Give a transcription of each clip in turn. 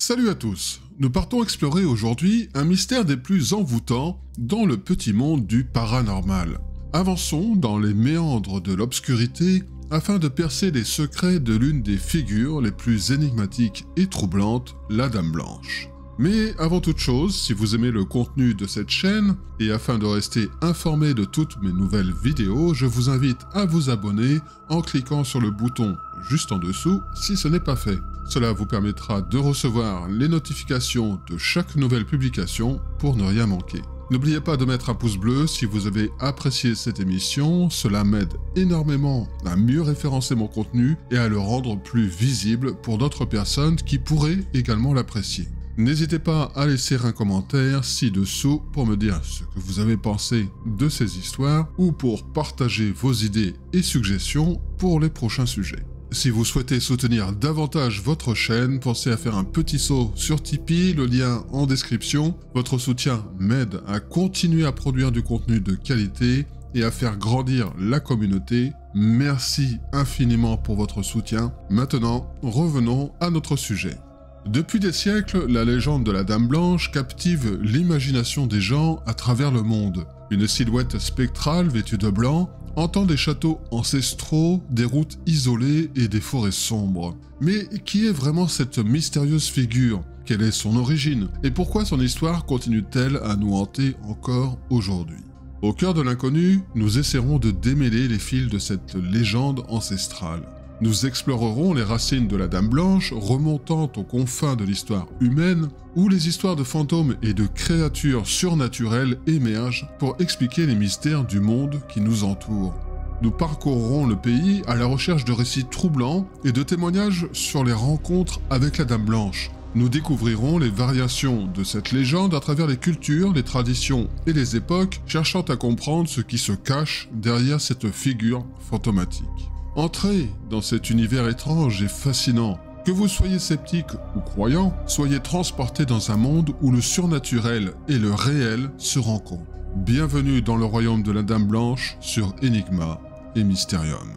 Salut à tous, nous partons explorer aujourd'hui un mystère des plus envoûtants dans le petit monde du paranormal. Avançons dans les méandres de l'obscurité afin de percer les secrets de l'une des figures les plus énigmatiques et troublantes, la Dame Blanche. Mais avant toute chose, si vous aimez le contenu de cette chaîne, et afin de rester informé de toutes mes nouvelles vidéos, je vous invite à vous abonner en cliquant sur le bouton juste en dessous si ce n'est pas fait. Cela vous permettra de recevoir les notifications de chaque nouvelle publication pour ne rien manquer. N'oubliez pas de mettre un pouce bleu si vous avez apprécié cette émission, cela m'aide énormément à mieux référencer mon contenu et à le rendre plus visible pour d'autres personnes qui pourraient également l'apprécier. N'hésitez pas à laisser un commentaire ci-dessous pour me dire ce que vous avez pensé de ces histoires ou pour partager vos idées et suggestions pour les prochains sujets. Si vous souhaitez soutenir davantage votre chaîne, pensez à faire un petit saut sur Tipeee, le lien en description. Votre soutien m'aide à continuer à produire du contenu de qualité et à faire grandir la communauté. Merci infiniment pour votre soutien. Maintenant, revenons à notre sujet. Depuis des siècles, la légende de la Dame Blanche captive l'imagination des gens à travers le monde. Une silhouette spectrale vêtue de blanc entend des châteaux ancestraux, des routes isolées et des forêts sombres. Mais qui est vraiment cette mystérieuse figure? Quelle est son origine? Et pourquoi son histoire continue-t-elle à nous hanter encore aujourd'hui? Au cœur de l'inconnu, nous essaierons de démêler les fils de cette légende ancestrale. Nous explorerons les racines de la Dame Blanche, remontant aux confins de l'histoire humaine, où les histoires de fantômes et de créatures surnaturelles émergent pour expliquer les mystères du monde qui nous entoure. Nous parcourrons le pays à la recherche de récits troublants et de témoignages sur les rencontres avec la Dame Blanche. Nous découvrirons les variations de cette légende à travers les cultures, les traditions et les époques, cherchant à comprendre ce qui se cache derrière cette figure fantomatique. Entrez dans cet univers étrange et fascinant. Que vous soyez sceptique ou croyant, soyez transportés dans un monde où le surnaturel et le réel se rencontrent. Bienvenue dans le royaume de la Dame Blanche sur Enigma et Mysterium.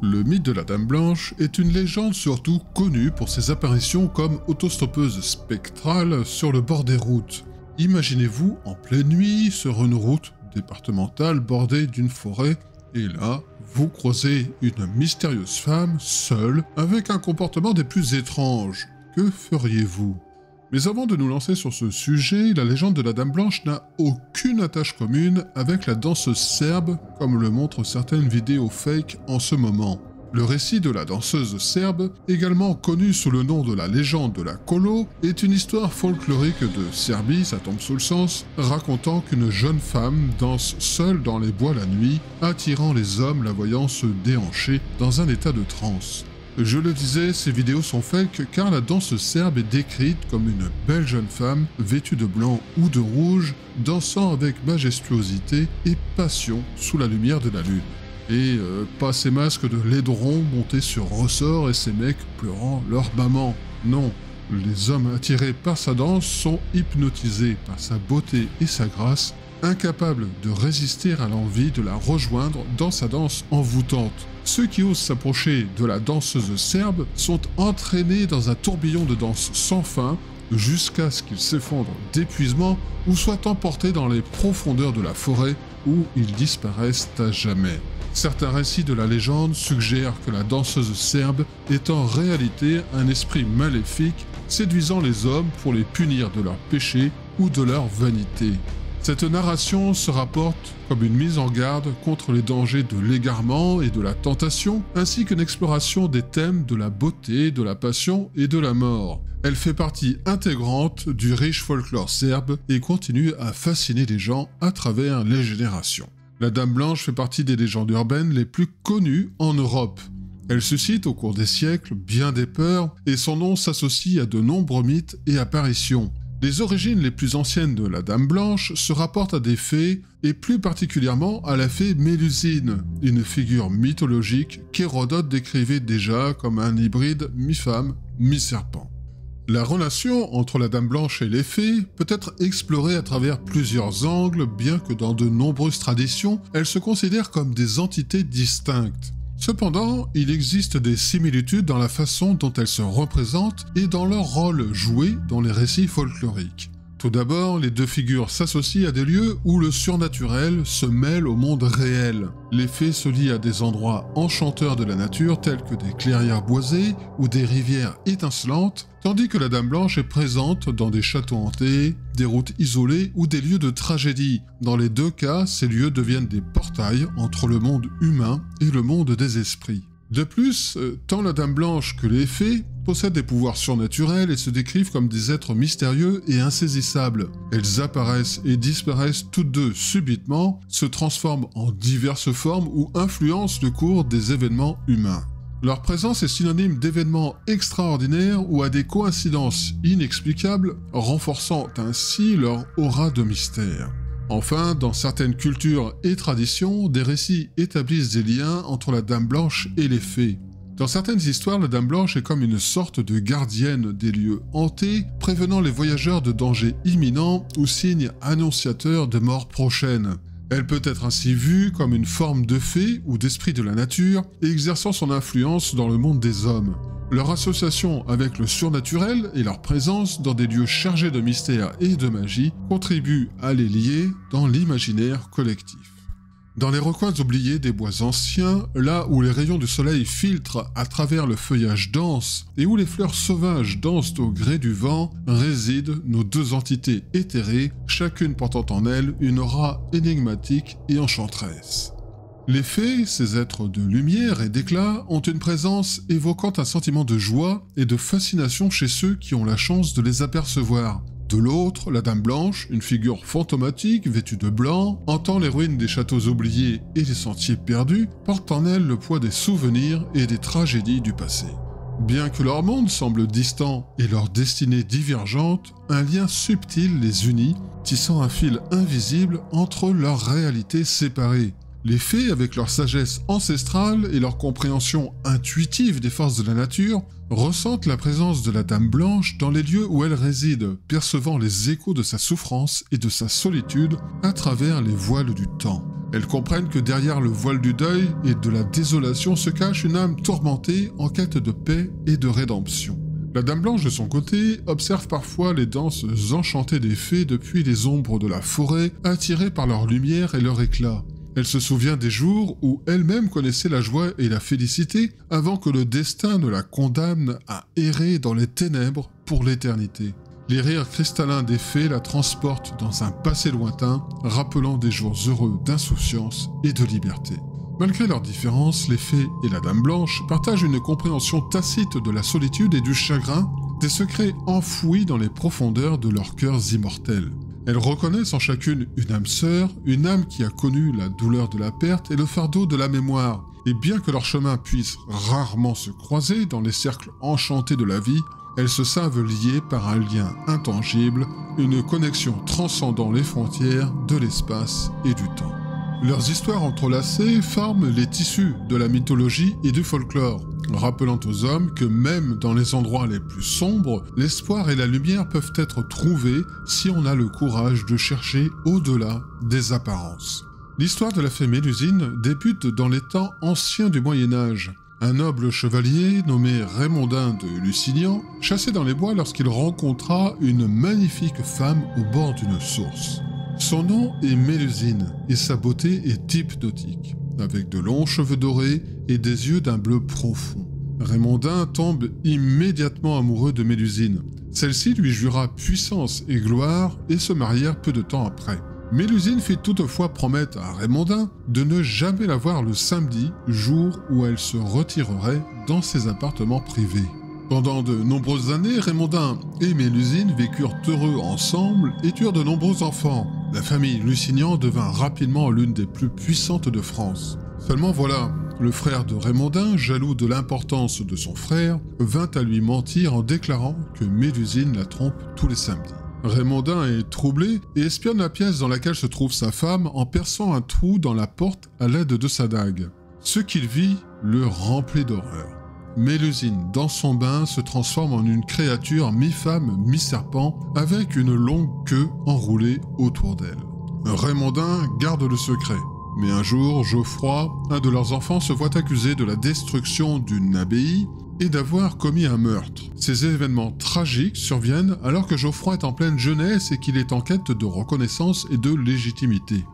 Le mythe de la Dame Blanche est une légende surtout connue pour ses apparitions comme autostoppeuse spectrale sur le bord des routes. Imaginez-vous en pleine nuit sur une route départementale bordée d'une forêt, et là, vous croisez une mystérieuse femme seule avec un comportement des plus étranges. Que feriez-vous ? Mais avant de nous lancer sur ce sujet, la légende de la Dame Blanche n'a aucune attache commune avec la danseuse serbe, comme le montrent certaines vidéos fake en ce moment. Le récit de la danseuse serbe, également connue sous le nom de la légende de la Kolo, est une histoire folklorique de Serbie, ça tombe sous le sens, racontant qu'une jeune femme danse seule dans les bois la nuit, attirant les hommes la voyant se déhancher dans un état de transe. Je le disais, ces vidéos sont fake car la danseuse serbe est décrite comme une belle jeune femme vêtue de blanc ou de rouge, dansant avec majestuosité et passion sous la lumière de la lune. Et pas ces masques de laidron montés sur ressort et ces mecs pleurant leur maman. Non, les hommes attirés par sa danse sont hypnotisés par sa beauté et sa grâce, incapables de résister à l'envie de la rejoindre dans sa danse envoûtante. Ceux qui osent s'approcher de la danseuse serbe sont entraînés dans un tourbillon de danse sans fin jusqu'à ce qu'ils s'effondrent d'épuisement ou soient emportés dans les profondeurs de la forêt où ils disparaissent à jamais. Certains récits de la légende suggèrent que la danseuse serbe est en réalité un esprit maléfique séduisant les hommes pour les punir de leurs péchés ou de leur vanité. Cette narration se rapporte comme une mise en garde contre les dangers de l'égarement et de la tentation, ainsi qu'une exploration des thèmes de la beauté, de la passion et de la mort. Elle fait partie intégrante du riche folklore serbe et continue à fasciner les gens à travers les générations. La Dame Blanche fait partie des légendes urbaines les plus connues en Europe. Elle suscite au cours des siècles bien des peurs et son nom s'associe à de nombreux mythes et apparitions. Les origines les plus anciennes de la Dame Blanche se rapportent à des fées, et plus particulièrement à la fée Mélusine, une figure mythologique qu'Hérodote décrivait déjà comme un hybride mi-femme, mi-serpent. La relation entre la Dame Blanche et les fées peut être explorée à travers plusieurs angles, bien que dans de nombreuses traditions, elles se considèrent comme des entités distinctes. Cependant, il existe des similitudes dans la façon dont elles se représentent et dans leur rôle joué dans les récits folkloriques. Tout d'abord, les deux figures s'associent à des lieux où le surnaturel se mêle au monde réel. Les fées se lient à des endroits enchanteurs de la nature tels que des clairières boisées ou des rivières étincelantes, tandis que la Dame Blanche est présente dans des châteaux hantés, des routes isolées ou des lieux de tragédie. Dans les deux cas, ces lieux deviennent des portails entre le monde humain et le monde des esprits. De plus, tant la Dame Blanche que les fées possèdent des pouvoirs surnaturels et se décrivent comme des êtres mystérieux et insaisissables. Elles apparaissent et disparaissent toutes deux subitement, se transforment en diverses formes ou influencent le cours des événements humains. Leur présence est synonyme d'événements extraordinaires ou à des coïncidences inexplicables, renforçant ainsi leur aura de mystère. Enfin, dans certaines cultures et traditions, des récits établissent des liens entre la Dame Blanche et les fées. Dans certaines histoires, la Dame Blanche est comme une sorte de gardienne des lieux hantés, prévenant les voyageurs de dangers imminents ou signes annonciateurs de mort prochaine. Elle peut être ainsi vue comme une forme de fée ou d'esprit de la nature, exerçant son influence dans le monde des hommes. Leur association avec le surnaturel et leur présence dans des lieux chargés de mystère et de magie contribuent à les lier dans l'imaginaire collectif. Dans les recoins oubliés des bois anciens, là où les rayons du soleil filtrent à travers le feuillage dense et où les fleurs sauvages dansent au gré du vent, résident nos deux entités éthérées, chacune portant en elle une aura énigmatique et enchanteresse. Les fées, ces êtres de lumière et d'éclat, ont une présence évoquant un sentiment de joie et de fascination chez ceux qui ont la chance de les apercevoir. De l'autre, la Dame Blanche, une figure fantomatique vêtue de blanc, hantant les ruines des châteaux oubliés et les sentiers perdus, porte en elle le poids des souvenirs et des tragédies du passé. Bien que leur monde semble distant et leur destinée divergente, un lien subtil les unit, tissant un fil invisible entre leurs réalités séparées. Les fées, avec leur sagesse ancestrale et leur compréhension intuitive des forces de la nature, ressentent la présence de la Dame Blanche dans les lieux où elle réside, percevant les échos de sa souffrance et de sa solitude à travers les voiles du temps. Elles comprennent que derrière le voile du deuil et de la désolation se cache une âme tourmentée en quête de paix et de rédemption. La Dame Blanche, de son côté, observe parfois les danses enchantées des fées depuis les ombres de la forêt, attirée par leur lumière et leur éclat. Elle se souvient des jours où elle-même connaissait la joie et la félicité avant que le destin ne la condamne à errer dans les ténèbres pour l'éternité. Les rires cristallins des fées la transportent dans un passé lointain, rappelant des jours heureux d'insouciance et de liberté. Malgré leurs différences, les fées et la Dame Blanche partagent une compréhension tacite de la solitude et du chagrin, des secrets enfouis dans les profondeurs de leurs cœurs immortels. Elles reconnaissent en chacune une âme sœur, une âme qui a connu la douleur de la perte et le fardeau de la mémoire. Et bien que leurs chemins puissent rarement se croiser dans les cercles enchantés de la vie, elles se savent liées par un lien intangible, une connexion transcendant les frontières de l'espace et du temps. Leurs histoires entrelacées forment les tissus de la mythologie et du folklore, rappelant aux hommes que même dans les endroits les plus sombres, l'espoir et la lumière peuvent être trouvés si on a le courage de chercher au-delà des apparences. L'histoire de la fée Mélusine débute dans les temps anciens du Moyen-Âge. Un noble chevalier nommé Raymondin de Lusignan chassait dans les bois lorsqu'il rencontra une magnifique femme au bord d'une source. Son nom est Mélusine et sa beauté est hypnotique, avec de longs cheveux dorés et des yeux d'un bleu profond. Raymondin tombe immédiatement amoureux de Mélusine. Celle-ci lui jura puissance et gloire et se marièrent peu de temps après. Mélusine fit toutefois promettre à Raymondin de ne jamais la voir le samedi, jour où elle se retirerait dans ses appartements privés. Pendant de nombreuses années, Raymondin et Mélusine vécurent heureux ensemble et eurent de nombreux enfants. La famille Lusignan devint rapidement l'une des plus puissantes de France. Seulement voilà, le frère de Raymondin, jaloux de l'importance de son frère, vint à lui mentir en déclarant que Mélusine la trompe tous les samedis. Raymondin est troublé et espionne la pièce dans laquelle se trouve sa femme en perçant un trou dans la porte à l'aide de sa dague. Ce qu'il vit le remplit d'horreur. Mélusine, dans son bain, se transforme en une créature mi-femme, mi-serpent, avec une longue queue enroulée autour d'elle. Raymondin garde le secret. Mais un jour, Geoffroy, un de leurs enfants, se voit accusé de la destruction d'une abbaye et d'avoir commis un meurtre. Ces événements tragiques surviennent alors que Geoffroy est en pleine jeunesse et qu'il est en quête de reconnaissance et de légitimité.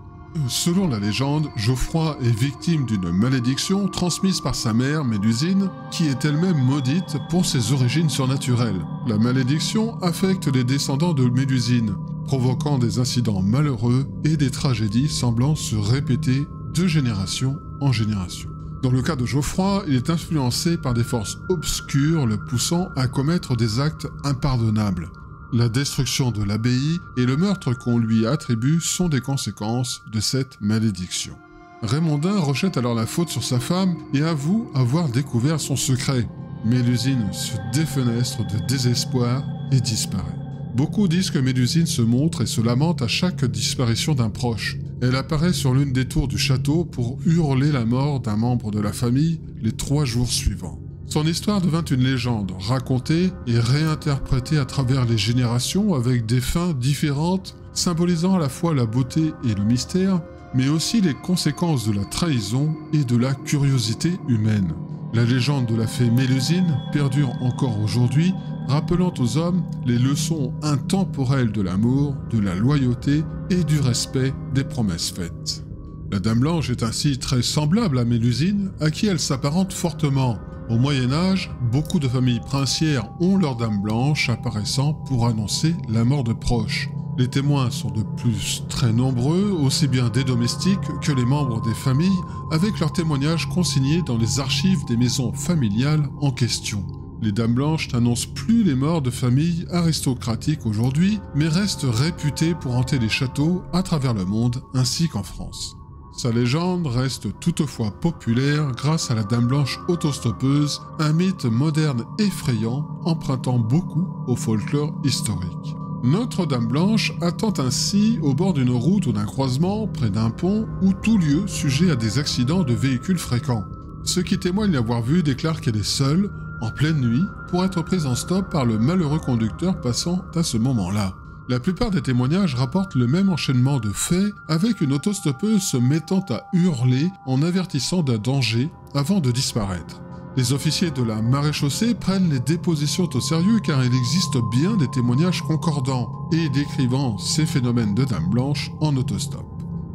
Selon la légende, Geoffroy est victime d'une malédiction transmise par sa mère, Mélusine, qui est elle-même maudite pour ses origines surnaturelles. La malédiction affecte les descendants de Mélusine, provoquant des incidents malheureux et des tragédies semblant se répéter de génération en génération. Dans le cas de Geoffroy, il est influencé par des forces obscures le poussant à commettre des actes impardonnables. La destruction de l'abbaye et le meurtre qu'on lui attribue sont des conséquences de cette malédiction. Raymondin rejette alors la faute sur sa femme et avoue avoir découvert son secret. Mélusine se défenestre de désespoir et disparaît. Beaucoup disent que Mélusine se montre et se lamente à chaque disparition d'un proche. Elle apparaît sur l'une des tours du château pour hurler la mort d'un membre de la famille les 3 jours suivants. Son histoire devint une légende, racontée et réinterprétée à travers les générations avec des fins différentes, symbolisant à la fois la beauté et le mystère, mais aussi les conséquences de la trahison et de la curiosité humaine. La légende de la fée Mélusine perdure encore aujourd'hui, rappelant aux hommes les leçons intemporelles de l'amour, de la loyauté et du respect des promesses faites. La Dame Blanche est ainsi très semblable à Mélusine, à qui elle s'apparente fortement. Au Moyen-Âge, beaucoup de familles princières ont leur Dame Blanche apparaissant pour annoncer la mort de proches. Les témoins sont de plus très nombreux, aussi bien des domestiques que les membres des familles, avec leurs témoignages consignés dans les archives des maisons familiales en question. Les Dames Blanches n'annoncent plus les morts de familles aristocratiques aujourd'hui, mais restent réputées pour hanter les châteaux à travers le monde ainsi qu'en France. Sa légende reste toutefois populaire grâce à la Dame Blanche autostoppeuse, un mythe moderne effrayant empruntant beaucoup au folklore historique. Notre Dame Blanche attend ainsi au bord d'une route ou d'un croisement, près d'un pont, ou tout lieu sujet à des accidents de véhicules fréquents. Ceux qui témoignent l'avoir vue déclarent qu'elle est seule, en pleine nuit, pour être prise en stop par le malheureux conducteur passant à ce moment-là. La plupart des témoignages rapportent le même enchaînement de faits, avec une autostoppeuse se mettant à hurler en avertissant d'un danger avant de disparaître. Les officiers de la maréchaussée prennent les dépositions au sérieux car il existe bien des témoignages concordants et décrivant ces phénomènes de Dame Blanche en autostop.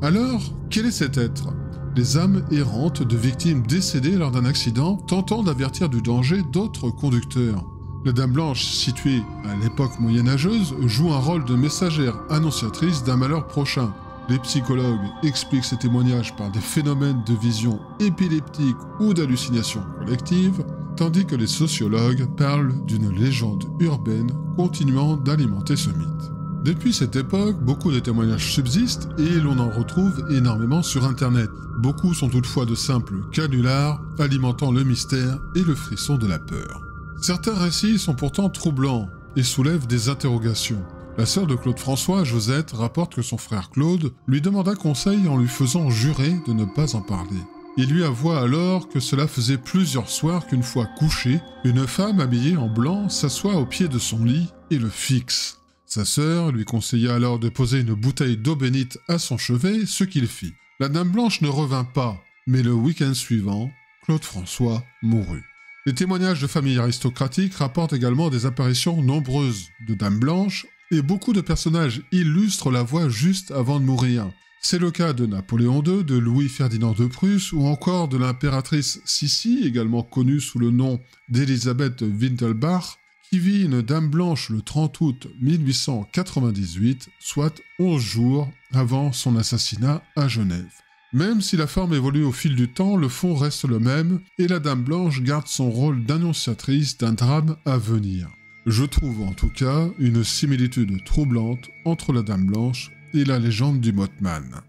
Alors, quel est cet être ? Les âmes errantes de victimes décédées lors d'un accident tentant d'avertir du danger d'autres conducteurs. La Dame Blanche, située à l'époque moyenâgeuse, joue un rôle de messagère annonciatrice d'un malheur prochain. Les psychologues expliquent ces témoignages par des phénomènes de vision épileptique ou d'hallucination collective, tandis que les sociologues parlent d'une légende urbaine continuant d'alimenter ce mythe. Depuis cette époque, beaucoup de témoignages subsistent et l'on en retrouve énormément sur Internet. Beaucoup sont toutefois de simples canulars, alimentant le mystère et le frisson de la peur. Certains récits sont pourtant troublants et soulèvent des interrogations. La sœur de Claude François, Josette, rapporte que son frère Claude lui demanda conseil en lui faisant jurer de ne pas en parler. Il lui avoua alors que cela faisait plusieurs soirs qu'une fois couchée, une femme habillée en blanc s'assoit au pied de son lit et le fixe. Sa sœur lui conseilla alors de poser une bouteille d'eau bénite à son chevet, ce qu'il fit. La Dame Blanche ne revint pas, mais le week-end suivant, Claude François mourut. Les témoignages de familles aristocratiques rapportent également des apparitions nombreuses de Dames Blanches, et beaucoup de personnages illustres la voient juste avant de mourir. C'est le cas de Napoléon II, de Louis-Ferdinand de Prusse, ou encore de l'impératrice Sissi, également connue sous le nom d'Elisabeth Windelbach, qui vit une Dame Blanche le 30 août 1898, soit 11 jours avant son assassinat à Genève. Même si la forme évolue au fil du temps, le fond reste le même, et la Dame Blanche garde son rôle d'annonciatrice d'un drame à venir. Je trouve en tout cas une similitude troublante entre la Dame Blanche et la légende du Mothman.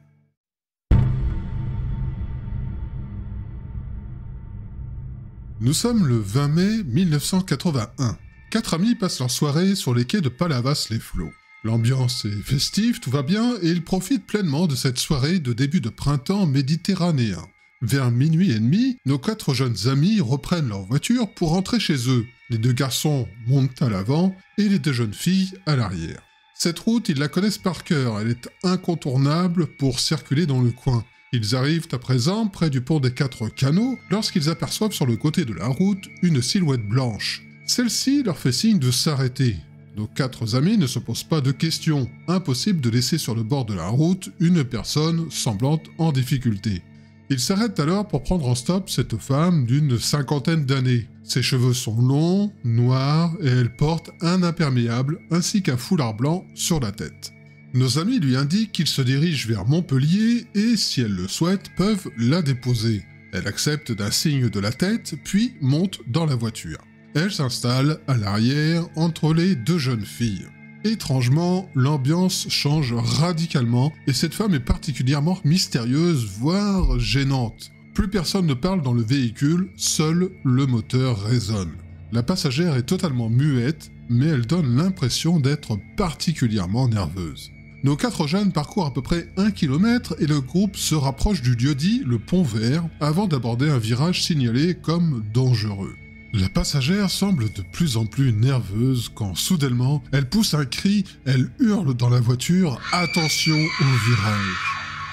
Nous sommes le 20 mai 1981. 4 amis passent leur soirée sur les quais de Palavas-les-Flots. L'ambiance est festive, tout va bien, et ils profitent pleinement de cette soirée de début de printemps méditerranéen. Vers minuit et demi, nos 4 jeunes amis reprennent leur voiture pour rentrer chez eux. Les 2 garçons montent à l'avant et les 2 jeunes filles à l'arrière. Cette route, ils la connaissent par cœur, elle est incontournable pour circuler dans le coin. Ils arrivent à présent près du pont des 4 canaux lorsqu'ils aperçoivent sur le côté de la route une silhouette blanche. Celle-ci leur fait signe de s'arrêter. Nos 4 amis ne se posent pas de questions. Impossible de laisser sur le bord de la route une personne semblante en difficulté. Ils s'arrêtent alors pour prendre en stop cette femme d'une 50aine d'années. Ses cheveux sont longs, noirs, et elle porte un imperméable ainsi qu'un foulard blanc sur la tête. Nos amis lui indiquent qu'ils se dirigent vers Montpellier et, si elle le souhaite, peuvent la déposer. Elle accepte d'un signe de la tête, puis monte dans la voiture. Elle s'installe à l'arrière entre les 2 jeunes filles. Étrangement, l'ambiance change radicalement et cette femme est particulièrement mystérieuse, voire gênante. Plus personne ne parle dans le véhicule, seul le moteur résonne. La passagère est totalement muette, mais elle donne l'impression d'être particulièrement nerveuse. Nos 4 jeunes parcourent à peu près 1 km et le groupe se rapproche du lieu-dit, le Pont Vert, avant d'aborder un virage signalé comme dangereux. La passagère semble de plus en plus nerveuse quand soudainement elle pousse un cri, elle hurle dans la voiture « Attention au virage !»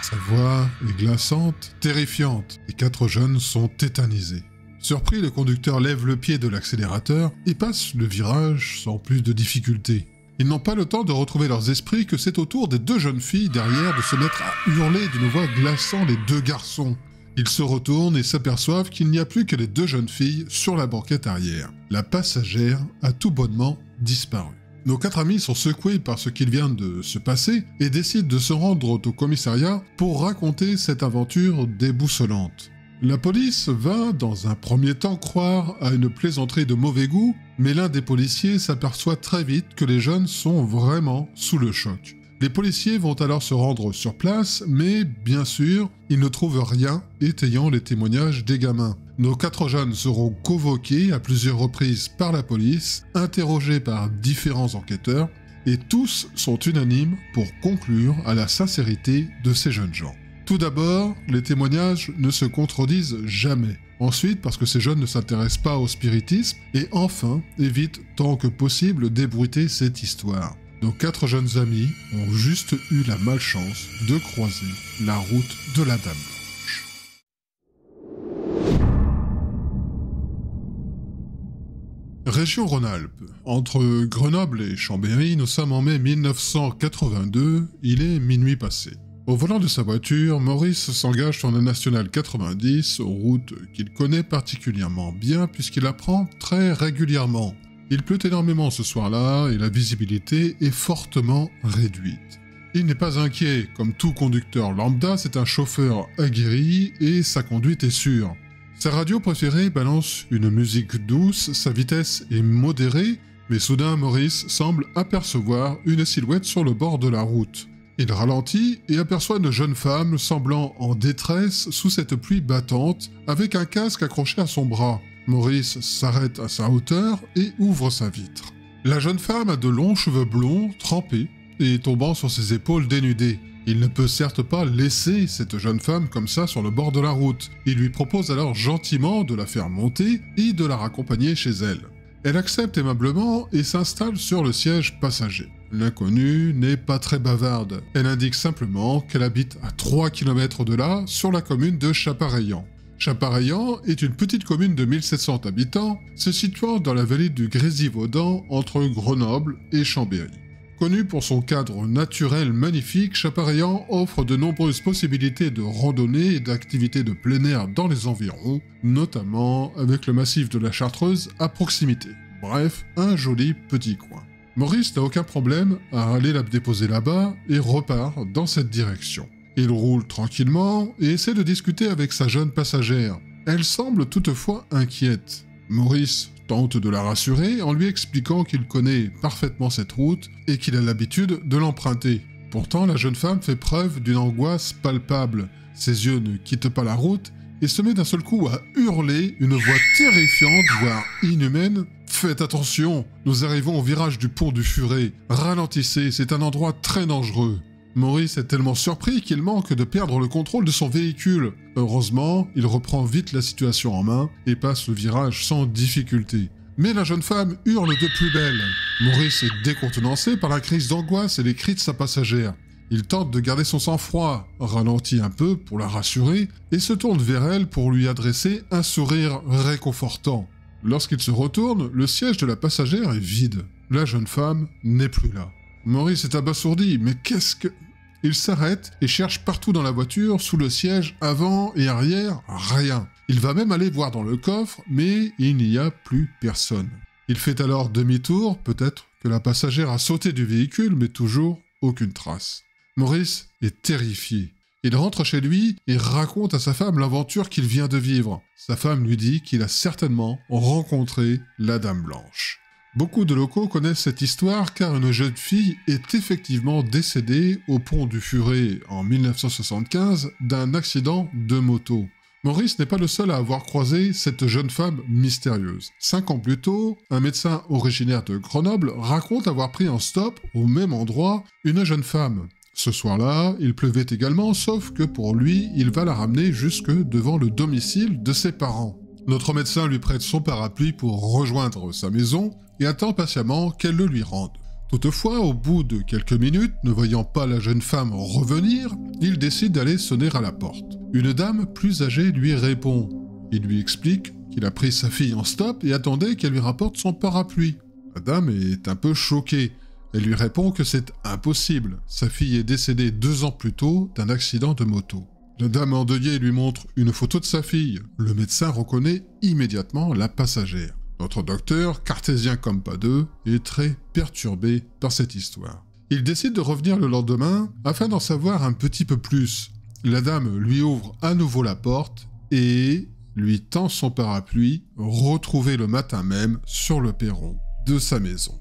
Sa voix est glaçante, terrifiante. Les 4 jeunes sont tétanisés. Surpris, le conducteur lève le pied de l'accélérateur et passe le virage sans plus de difficulté. Ils n'ont pas le temps de retrouver leurs esprits que c'est au tour des 2 jeunes filles derrière de se mettre à hurler d'une voix glaçant les 2 garçons. Ils se retournent et s'aperçoivent qu'il n'y a plus que les 2 jeunes filles sur la banquette arrière. La passagère a tout bonnement disparu. Nos 4 amis sont secoués par ce qu'il vient de se passer et décident de se rendre au commissariat pour raconter cette aventure déboussolante. La police va, dans un premier temps, croire à une plaisanterie de mauvais goût, mais l'un des policiers s'aperçoit très vite que les jeunes sont vraiment sous le choc. Les policiers vont alors se rendre sur place, mais bien sûr, ils ne trouvent rien étayant les témoignages des gamins. Nos 4 jeunes seront convoqués à plusieurs reprises par la police, interrogés par différents enquêteurs, et tous sont unanimes pour conclure à la sincérité de ces jeunes gens. Tout d'abord, les témoignages ne se contredisent jamais. Ensuite, parce que ces jeunes ne s'intéressent pas au spiritisme, et enfin, évitent tant que possible d'ébruiter cette histoire. Nos 4 jeunes amis ont juste eu la malchance de croiser la route de la Dame Blanche. Région Rhône-Alpes. Entre Grenoble et Chambéry, nous sommes en mai 1982, il est minuit passé. Au volant de sa voiture, Maurice s'engage sur la nationale 90, route qu'il connaît particulièrement bien puisqu'il la prend très régulièrement. Il pleut énormément ce soir-là et la visibilité est fortement réduite. Il n'est pas inquiet, comme tout conducteur lambda, c'est un chauffeur aguerri et sa conduite est sûre. Sa radio préférée balance une musique douce, sa vitesse est modérée, mais soudain Maurice semble apercevoir une silhouette sur le bord de la route. Il ralentit et aperçoit une jeune femme semblant en détresse sous cette pluie battante, avec un casque accroché à son bras. Maurice s'arrête à sa hauteur et ouvre sa vitre. La jeune femme a de longs cheveux blonds, trempés, et tombant sur ses épaules dénudées. Il ne peut certes pas laisser cette jeune femme comme ça sur le bord de la route. Il lui propose alors gentiment de la faire monter et de la raccompagner chez elle. Elle accepte aimablement et s'installe sur le siège passager. L'inconnue n'est pas très bavarde. Elle indique simplement qu'elle habite à 3 km de là, sur la commune de Chapareillan. Chapareillan est une petite commune de 1700 habitants, se situant dans la vallée du Grésivaudan entre Grenoble et Chambéry. Connue pour son cadre naturel magnifique, Chapareillan offre de nombreuses possibilités de randonnée et d'activités de plein air dans les environs, notamment avec le massif de la Chartreuse à proximité. Bref, un joli petit coin. Maurice n'a aucun problème à aller la déposer là-bas et repart dans cette direction. Il roule tranquillement et essaie de discuter avec sa jeune passagère. Elle semble toutefois inquiète. Maurice tente de la rassurer en lui expliquant qu'il connaît parfaitement cette route et qu'il a l'habitude de l'emprunter. Pourtant, la jeune femme fait preuve d'une angoisse palpable. Ses yeux ne quittent pas la route et se met d'un seul coup à hurler, une voix terrifiante, voire inhumaine. « Faites attention, nous arrivons au virage du pont du Furet. Ralentissez, c'est un endroit très dangereux. » Maurice est tellement surpris qu'il manque de perdre le contrôle de son véhicule. Heureusement, il reprend vite la situation en main et passe le virage sans difficulté. Mais la jeune femme hurle de plus belle. Maurice est décontenancé par la crise d'angoisse et les cris de sa passagère. Il tente de garder son sang-froid, ralentit un peu pour la rassurer et se tourne vers elle pour lui adresser un sourire réconfortant. Lorsqu'il se retourne, le siège de la passagère est vide. La jeune femme n'est plus là. Maurice est abasourdi, mais qu'est-ce que... Il s'arrête et cherche partout dans la voiture, sous le siège, avant et arrière, rien. Il va même aller voir dans le coffre, mais il n'y a plus personne. Il fait alors demi-tour, peut-être que la passagère a sauté du véhicule, mais toujours aucune trace. Maurice est terrifié. Il rentre chez lui et raconte à sa femme l'aventure qu'il vient de vivre. Sa femme lui dit qu'il a certainement rencontré la Dame Blanche. Beaucoup de locaux connaissent cette histoire car une jeune fille est effectivement décédée au pont du Furet en 1975 d'un accident de moto. Maurice n'est pas le seul à avoir croisé cette jeune femme mystérieuse. 5 ans plus tôt, un médecin originaire de Grenoble raconte avoir pris en stop au même endroit une jeune femme. Ce soir-là, il pleuvait également, sauf que pour lui, il va la ramener jusque devant le domicile de ses parents. Notre médecin lui prête son parapluie pour rejoindre sa maison et attend patiemment qu'elle le lui rende. Toutefois, au bout de quelques minutes, ne voyant pas la jeune femme revenir, il décide d'aller sonner à la porte. Une dame plus âgée lui répond. Il lui explique qu'il a pris sa fille en stop et attendait qu'elle lui rapporte son parapluie. La dame est un peu choquée. Elle lui répond que c'est impossible. Sa fille est décédée 2 ans plus tôt d'un accident de moto. La dame endeuillée lui montre une photo de sa fille. Le médecin reconnaît immédiatement la passagère. Notre docteur, cartésien comme pas deux, est très perturbé par cette histoire. Il décide de revenir le lendemain afin d'en savoir un petit peu plus. La dame lui ouvre à nouveau la porte et lui tend son parapluie, retrouvé le matin même sur le perron de sa maison.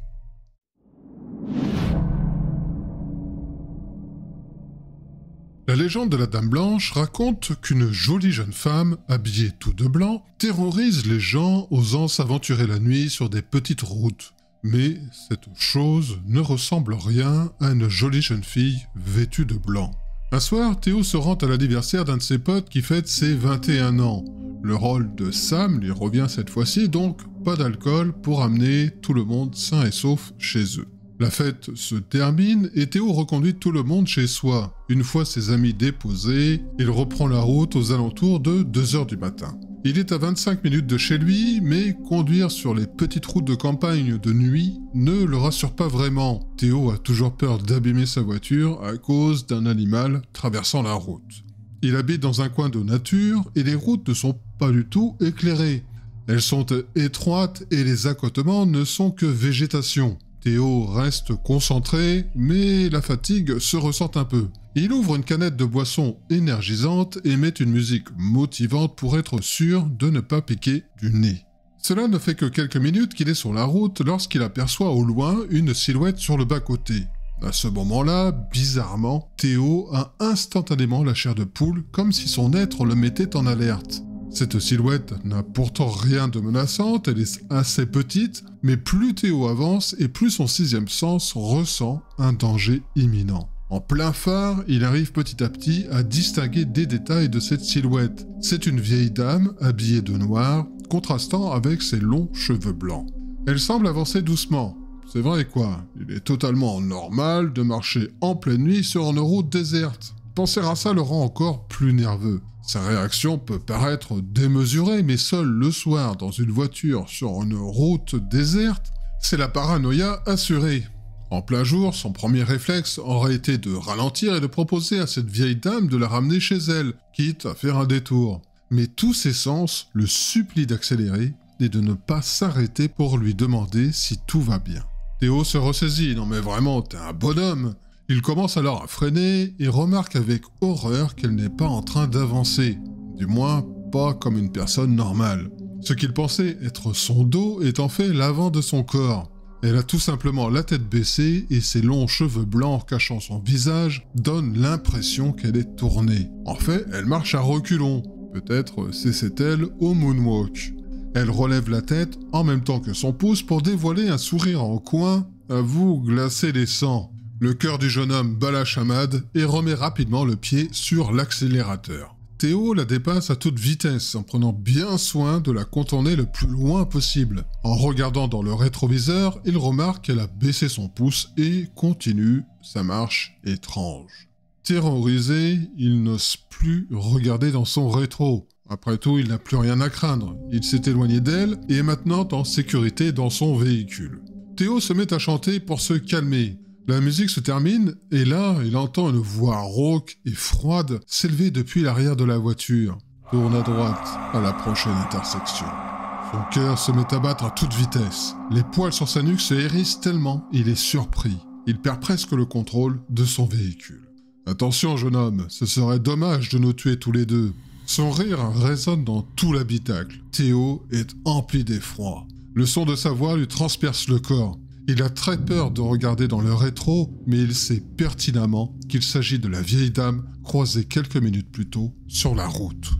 La légende de la Dame Blanche raconte qu'une jolie jeune femme, habillée tout de blanc, terrorise les gens osant s'aventurer la nuit sur des petites routes. Mais cette chose ne ressemble rien à une jolie jeune fille vêtue de blanc. Un soir, Théo se rend à l'anniversaire d'un de ses potes qui fête ses 21 ans. Le rôle de Sam lui revient cette fois-ci, donc pas d'alcool pour amener tout le monde sain et sauf chez eux. La fête se termine et Théo reconduit tout le monde chez soi. Une fois ses amis déposés, il reprend la route aux alentours de 2h du matin. Il est à 25 minutes de chez lui, mais conduire sur les petites routes de campagne de nuit ne le rassure pas vraiment. Théo a toujours peur d'abîmer sa voiture à cause d'un animal traversant la route. Il habite dans un coin de nature et les routes ne sont pas du tout éclairées. Elles sont étroites et les accotements ne sont que végétation. Théo reste concentré, mais la fatigue se ressent un peu. Il ouvre une canette de boisson énergisante et met une musique motivante pour être sûr de ne pas piquer du nez. Cela ne fait que quelques minutes qu'il est sur la route lorsqu'il aperçoit au loin une silhouette sur le bas-côté. À ce moment-là, bizarrement, Théo a instantanément la chair de poule, comme si son être le mettait en alerte. Cette silhouette n'a pourtant rien de menaçante, elle est assez petite, mais plus Théo avance et plus son 6e sens ressent un danger imminent. En plein phare, il arrive petit à petit à distinguer des détails de cette silhouette. C'est une vieille dame habillée de noir, contrastant avec ses longs cheveux blancs. Elle semble avancer doucement. C'est vrai quoi, il est totalement normal de marcher en pleine nuit sur une route déserte. Penser à ça le rend encore plus nerveux. Sa réaction peut paraître démesurée, mais seul le soir, dans une voiture sur une route déserte, c'est la paranoïa assurée. En plein jour, son premier réflexe aurait été de ralentir et de proposer à cette vieille dame de la ramener chez elle, quitte à faire un détour. Mais tous ses sens le supplient d'accélérer et de ne pas s'arrêter pour lui demander si tout va bien. Théo se ressaisit, non mais vraiment, t'es un bonhomme. Il commence alors à freiner et remarque avec horreur qu'elle n'est pas en train d'avancer, du moins pas comme une personne normale. Ce qu'il pensait être son dos est en fait l'avant de son corps. Elle a tout simplement la tête baissée et ses longs cheveux blancs cachant son visage donnent l'impression qu'elle est tournée. En fait, elle marche à reculons. Peut-être cessait-elle au moonwalk. Elle relève la tête en même temps que son pouce pour dévoiler un sourire en coin, à vous glacer les sangs. Le cœur du jeune homme bat la chamade et remet rapidement le pied sur l'accélérateur. Théo la dépasse à toute vitesse en prenant bien soin de la contourner le plus loin possible. En regardant dans le rétroviseur, il remarque qu'elle a baissé son pouce et continue sa marche étrange. Terrorisé, il n'ose plus regarder dans son rétro. Après tout, il n'a plus rien à craindre. Il s'est éloigné d'elle et est maintenant en sécurité dans son véhicule. Théo se met à chanter pour se calmer. La musique se termine et là, il entend une voix rauque et froide s'élever depuis l'arrière de la voiture. Tourne à droite à la prochaine intersection. Son cœur se met à battre à toute vitesse. Les poils sur sa nuque se hérissent tellement il est surpris. Il perd presque le contrôle de son véhicule. Attention, jeune homme, ce serait dommage de nous tuer tous les deux. Son rire résonne dans tout l'habitacle. Théo est empli d'effroi. Le son de sa voix lui transperce le corps. Il a très peur de regarder dans le rétro, mais il sait pertinemment qu'il s'agit de la vieille dame croisée quelques minutes plus tôt sur la route.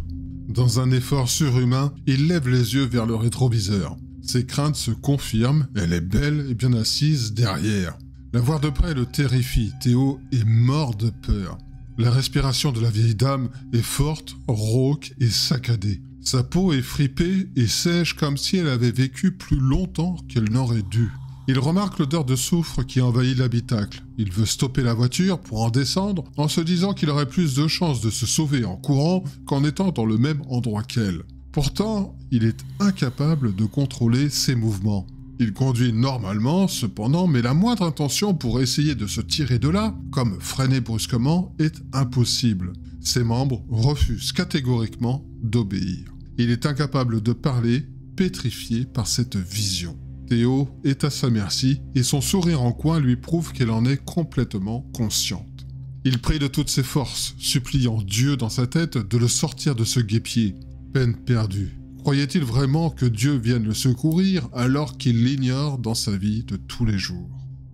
Dans un effort surhumain, il lève les yeux vers le rétroviseur. Ses craintes se confirment, elle est belle et bien assise derrière. La voir de près le terrifie, Théo est mort de peur. La respiration de la vieille dame est forte, rauque et saccadée. Sa peau est fripée et sèche comme si elle avait vécu plus longtemps qu'elle n'aurait dû. Il remarque l'odeur de soufre qui envahit l'habitacle. Il veut stopper la voiture pour en descendre en se disant qu'il aurait plus de chances de se sauver en courant qu'en étant dans le même endroit qu'elle. Pourtant, il est incapable de contrôler ses mouvements. Il conduit normalement, cependant, mais la moindre intention pour essayer de se tirer de là, comme freiner brusquement, est impossible. Ses membres refusent catégoriquement d'obéir. Il est incapable de parler, pétrifié par cette vision. Théo est à sa merci et son sourire en coin lui prouve qu'elle en est complètement consciente. Il prie de toutes ses forces, suppliant Dieu dans sa tête de le sortir de ce guêpier. Peine perdue. Croyait-il vraiment que Dieu vienne le secourir alors qu'il l'ignore dans sa vie de tous les jours?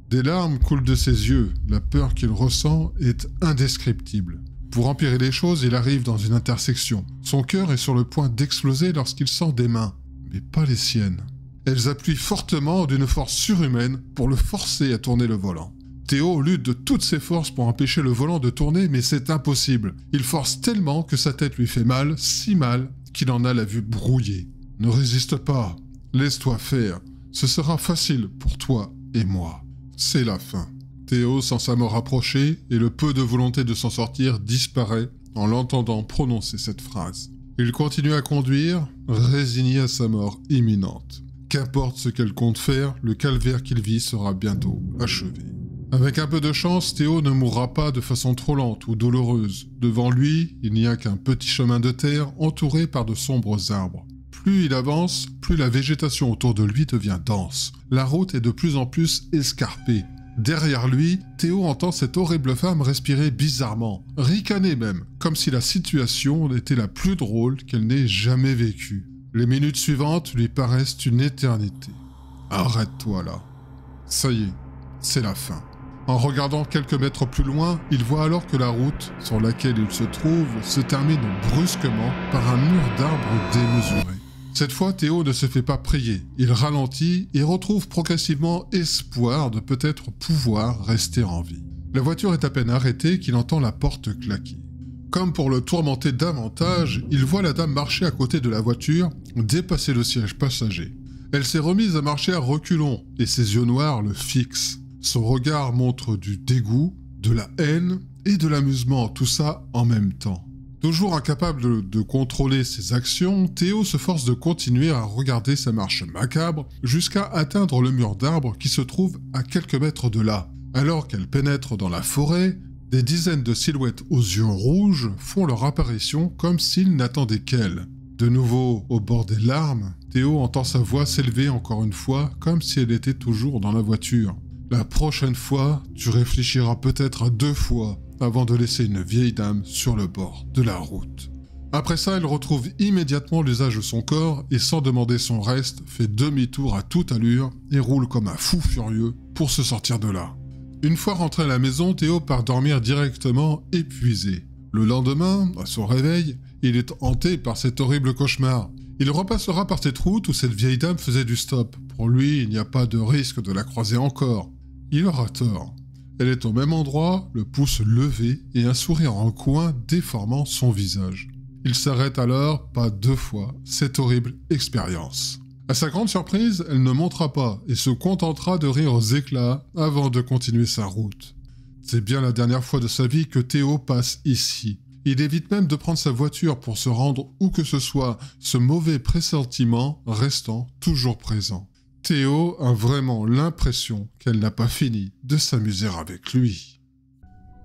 Des larmes coulent de ses yeux, la peur qu'il ressent est indescriptible. Pour empirer les choses, il arrive dans une intersection. Son cœur est sur le point d'exploser lorsqu'il sent des mains, mais pas les siennes. Elles appuient fortement d'une force surhumaine pour le forcer à tourner le volant. Théo lutte de toutes ses forces pour empêcher le volant de tourner, mais c'est impossible. Il force tellement que sa tête lui fait mal, si mal qu'il en a la vue brouillée. Ne résiste pas, laisse-toi faire. Ce sera facile pour toi et moi. C'est la fin. Théo sent sa mort approcher et le peu de volonté de s'en sortir disparaît en l'entendant prononcer cette phrase. Il continue à conduire, résigné à sa mort imminente. Qu'importe ce qu'elle compte faire, le calvaire qu'il vit sera bientôt achevé. Avec un peu de chance, Théo ne mourra pas de façon trop lente ou douloureuse. Devant lui, il n'y a qu'un petit chemin de terre entouré par de sombres arbres. Plus il avance, plus la végétation autour de lui devient dense. La route est de plus en plus escarpée. Derrière lui, Théo entend cette horrible femme respirer bizarrement, ricaner même, comme si la situation était la plus drôle qu'elle n'ait jamais vécue. Les minutes suivantes lui paraissent une éternité. Arrête-toi là. Ça y est, c'est la fin. En regardant quelques mètres plus loin, il voit alors que la route sur laquelle il se trouve se termine brusquement par un mur d'arbres démesuré. Cette fois, Théo ne se fait pas prier. Il ralentit et retrouve progressivement espoir de peut-être pouvoir rester en vie. La voiture est à peine arrêtée qu'il entend la porte claquer. Comme pour le tourmenter davantage, il voit la dame marcher à côté de la voiture, dépasser le siège passager. Elle s'est remise à marcher à reculons et ses yeux noirs le fixent. Son regard montre du dégoût, de la haine et de l'amusement, tout ça en même temps. Toujours incapable de contrôler ses actions, Théo se force de continuer à regarder sa marche macabre jusqu'à atteindre le mur d'arbres qui se trouve à quelques mètres de là. Alors qu'elle pénètre dans la forêt, des dizaines de silhouettes aux yeux rouges font leur apparition comme s'ils n'attendaient qu'elle. De nouveau, au bord des larmes, Théo entend sa voix s'élever encore une fois comme si elle était toujours dans la voiture. La prochaine fois, tu réfléchiras peut-être à 2 fois avant de laisser une vieille dame sur le bord de la route. Après ça, elle retrouve immédiatement l'usage de son corps et sans demander son reste, fait demi-tour à toute allure et roule comme un fou furieux pour se sortir de là. Une fois rentré à la maison, Théo part dormir directement épuisé. Le lendemain, à son réveil, il est hanté par cet horrible cauchemar. Il repassera par cette route où cette vieille dame faisait du stop. Pour lui, il n'y a pas de risque de la croiser encore. Il aura tort. Elle est au même endroit, le pouce levé et un sourire en coin déformant son visage. Il s'arrête alors, pas 2 fois, cette horrible expérience. À sa grande surprise, elle ne montera pas et se contentera de rire aux éclats avant de continuer sa route. C'est bien la dernière fois de sa vie que Théo passe ici. Il évite même de prendre sa voiture pour se rendre où que ce soit, ce mauvais pressentiment restant toujours présent. Théo a vraiment l'impression qu'elle n'a pas fini de s'amuser avec lui.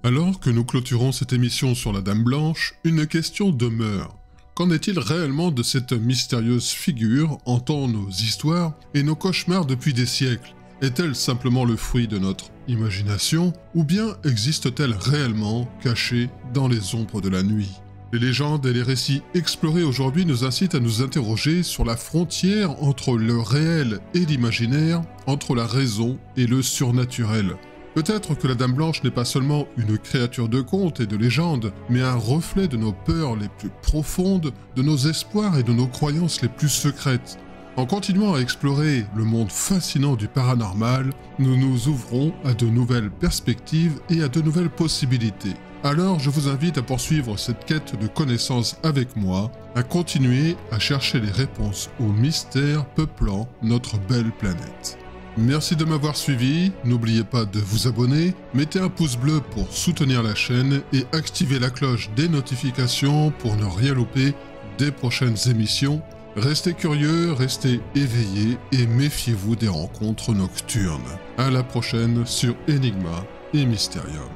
Alors que nous clôturons cette émission sur la Dame Blanche, une question demeure. Qu'en est-il réellement de cette mystérieuse figure hantant nos histoires et nos cauchemars depuis des siècles? Est-elle simplement le fruit de notre imagination, ou bien existe-t-elle réellement cachée dans les ombres de la nuit? Les légendes et les récits explorés aujourd'hui nous incitent à nous interroger sur la frontière entre le réel et l'imaginaire, entre la raison et le surnaturel. Peut-être que la Dame Blanche n'est pas seulement une créature de conte et de légende, mais un reflet de nos peurs les plus profondes, de nos espoirs et de nos croyances les plus secrètes. En continuant à explorer le monde fascinant du paranormal, nous nous ouvrons à de nouvelles perspectives et à de nouvelles possibilités. Alors je vous invite à poursuivre cette quête de connaissances avec moi, à continuer à chercher les réponses aux mystères peuplant notre belle planète. Merci de m'avoir suivi, n'oubliez pas de vous abonner, mettez un pouce bleu pour soutenir la chaîne et activez la cloche des notifications pour ne rien louper des prochaines émissions. Restez curieux, restez éveillés et méfiez-vous des rencontres nocturnes. À la prochaine sur Enigma et Mysterium.